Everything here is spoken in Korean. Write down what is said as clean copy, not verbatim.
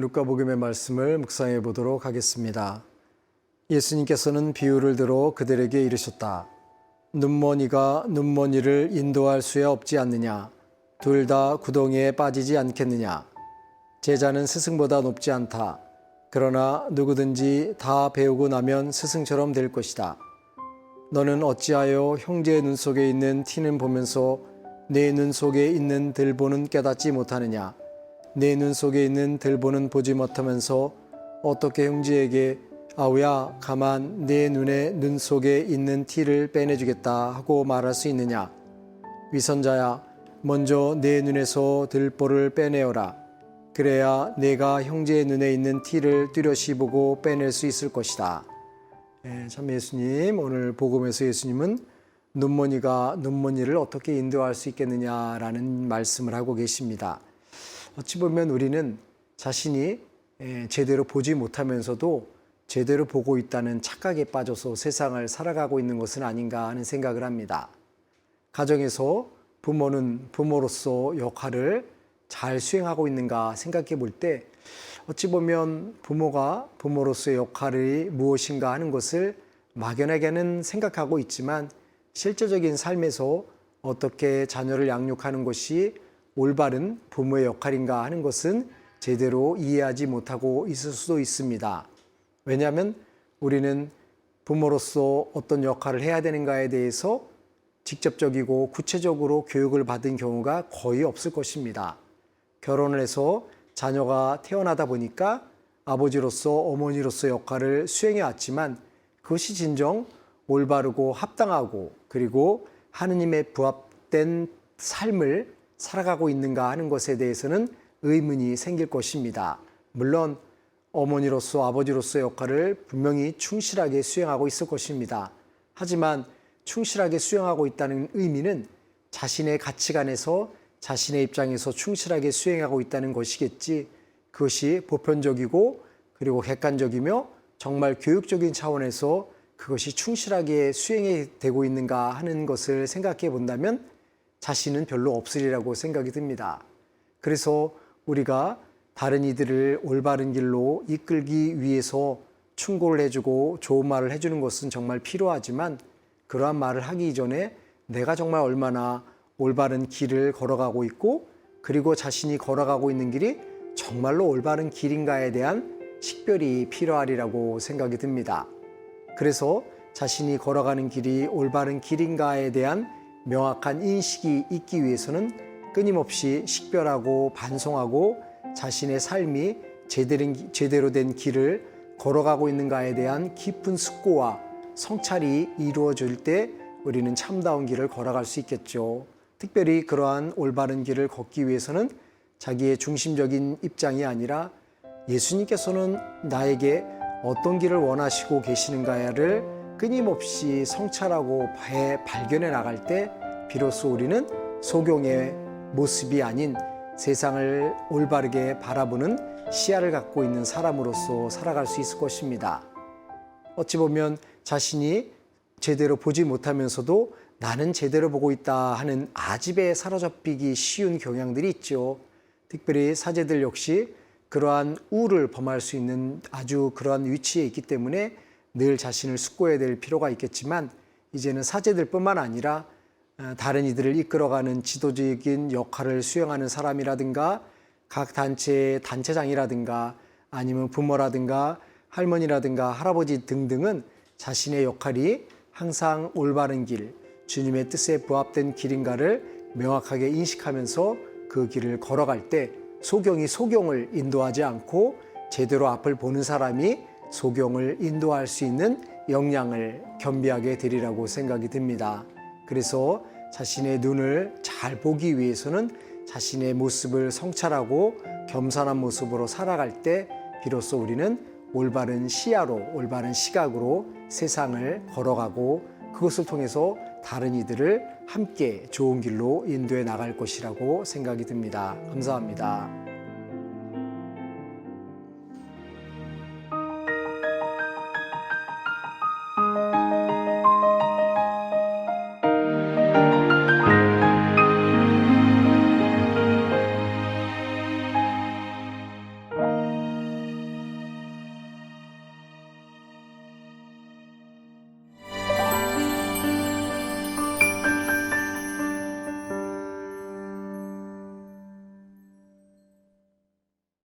오늘은 루카복음의 말씀을 묵상해 보도록 하겠습니다. 예수님께서는 비유를 들어 그들에게 이르셨다. 눈먼이가 눈먼이를 인도할 수야 없지 않느냐? 둘 다 구덩이에 빠지지 않겠느냐? 제자는 스승보다 높지 않다. 그러나 누구든지 다 배우고 나면 스승처럼 될 것이다. 너는 어찌하여 형제의 눈 속에 있는 티는 보면서 내 눈 속에 있는 들보는 깨닫지 못하느냐? 내 눈 속에 있는 들보는 보지 못하면서 어떻게 형제에게 아우야 가만 내 눈 속에 있는 티를 빼내주겠다 하고 말할 수 있느냐? 위선자야 먼저 내 눈에서 들보를 빼내어라. 그래야 내가 형제의 눈에 있는 티를 뚜렷이 보고 빼낼 수 있을 것이다. 참 예수님, 오늘 복음에서 예수님은 눈먼이가 눈먼이를 어떻게 인도할 수 있겠느냐라는 말씀을 하고 계십니다. 어찌 보면 우리는 자신이 제대로 보지 못하면서도 제대로 보고 있다는 착각에 빠져서 세상을 살아가고 있는 것은 아닌가 하는 생각을 합니다. 가정에서 부모는 부모로서 역할을 잘 수행하고 있는가 생각해 볼 때 어찌 보면 부모가 부모로서의 역할이 무엇인가 하는 것을 막연하게는 생각하고 있지만 실제적인 삶에서 어떻게 자녀를 양육하는 것이 올바른 부모의 역할인가 하는 것은 제대로 이해하지 못하고 있을 수도 있습니다. 왜냐하면 우리는 부모로서 어떤 역할을 해야 되는가에 대해서 직접적이고 구체적으로 교육을 받은 경우가 거의 없을 것입니다. 결혼을 해서 자녀가 태어나다 보니까 아버지로서 어머니로서 역할을 수행해 왔지만 그것이 진정 올바르고 합당하고 그리고 하느님의 부합된 삶을 살아가고 있는가 하는 것에 대해서는 의문이 생길 것입니다. 물론 어머니로서 아버지로서의 역할을 분명히 충실하게 수행하고 있을 것입니다. 하지만 충실하게 수행하고 있다는 의미는 자신의 가치관에서 자신의 입장에서 충실하게 수행하고 있다는 것이겠지, 그것이 보편적이고 그리고 객관적이며 정말 교육적인 차원에서 그것이 충실하게 수행이 되고 있는가 하는 것을 생각해 본다면 자신은 별로 없으리라고 생각이 듭니다. 그래서 우리가 다른 이들을 올바른 길로 이끌기 위해서 충고를 해주고 좋은 말을 해주는 것은 정말 필요하지만 그러한 말을 하기 이전에 내가 정말 얼마나 올바른 길을 걸어가고 있고 그리고 자신이 걸어가고 있는 길이 정말로 올바른 길인가에 대한 식별이 필요하리라고 생각이 듭니다. 그래서 자신이 걸어가는 길이 올바른 길인가에 대한 명확한 인식이 있기 위해서는 끊임없이 식별하고 반성하고 자신의 삶이 제대로 된 길을 걸어가고 있는가에 대한 깊은 숙고와 성찰이 이루어질 때 우리는 참다운 길을 걸어갈 수 있겠죠. 특별히 그러한 올바른 길을 걷기 위해서는 자기의 중심적인 입장이 아니라 예수님께서는 나에게 어떤 길을 원하시고 계시는가를 끊임없이 성찰하고 발견해 나갈 때 비로소 우리는 소경의 모습이 아닌 세상을 올바르게 바라보는 시야를 갖고 있는 사람으로서 살아갈 수 있을 것입니다. 어찌 보면 자신이 제대로 보지 못하면서도 나는 제대로 보고 있다 하는 아집에 사로잡히기 쉬운 경향들이 있죠. 특별히 사제들 역시 그러한 우를 범할 수 있는 아주 그러한 위치에 있기 때문에 늘 자신을 숙고해야 될 필요가 있겠지만 이제는 사제들뿐만 아니라 다른 이들을 이끌어가는 지도적인 역할을 수행하는 사람이라든가 각 단체의 단체장이라든가 아니면 부모라든가 할머니라든가 할아버지 등등은 자신의 역할이 항상 올바른 길, 주님의 뜻에 부합된 길인가를 명확하게 인식하면서 그 길을 걸어갈 때 소경이 소경을 인도하지 않고 제대로 앞을 보는 사람이 소경을 인도할 수 있는 역량을 겸비하게 되리라고 생각이 듭니다. 그래서 자신의 눈을 잘 보기 위해서는 자신의 모습을 성찰하고 겸손한 모습으로 살아갈 때 비로소 우리는 올바른 시야로 올바른 시각으로 세상을 걸어가고 그것을 통해서 다른 이들을 함께 좋은 길로 인도해 나갈 것이라고 생각이 듭니다. 감사합니다.